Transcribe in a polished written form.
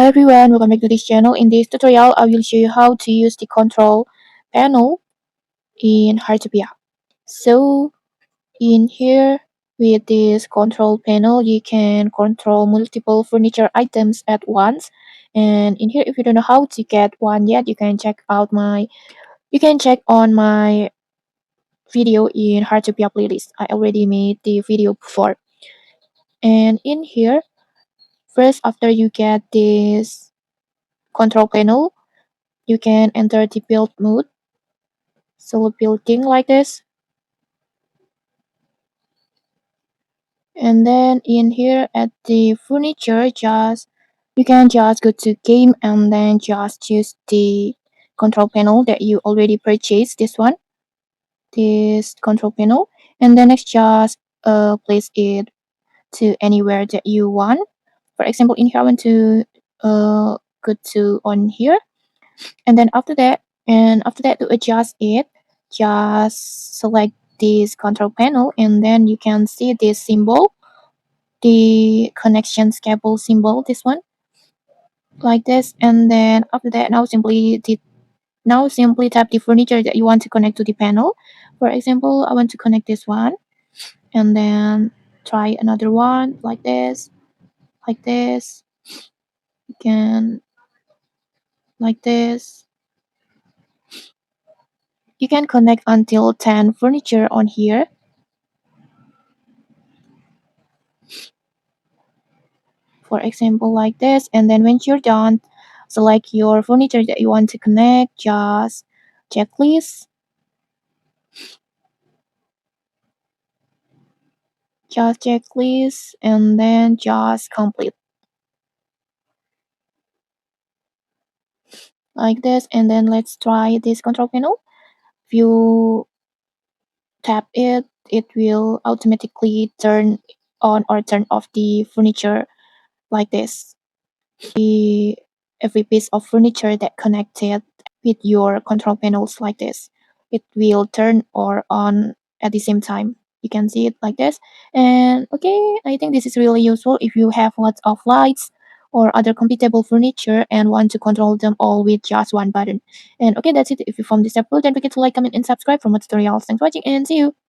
everyone, welcome back to this channel. In this tutorial, I will show you how to use the control panel in Heartopia. So in here, with this control panel, you can control multiple furniture items at once. And in here, if you don't know how to get one yet, you can check on my video in Heartopia playlist. I already made the video before. And in here, first after you get this control panel, you can enter the build mode. So building like this, and then in here at the furniture, just you can just go to game and then just choose the control panel that you already purchased, this control panel, and then next just place it to anywhere that you want. For example, in here I want to go to on here, and then after that to adjust it, just select this control panel, and then you can see this symbol, the connections cable symbol, this one, like this. And then after that, now simply tap the furniture that you want to connect to the panel. For example, I want to connect this one, and then try another one like this, like this. You can like this. You can connect until 10 furniture on here. For example, like this. And then when you're done, select your furniture that you want to connect, just checklist, and then just complete like this. And then let's try this control panel. If you tap it, it will automatically turn on or turn off the furniture like this. Every piece of furniture that connected with your control panels like this, it will turn or on at the same time. You can see it like this. And okay, I think this is really useful if you have lots of lights or other compatible furniture and want to control them all with just one button. And okay, that's it. If you found this helpful, don't forget to like, comment, and subscribe for more tutorials. Thanks for watching, and see you.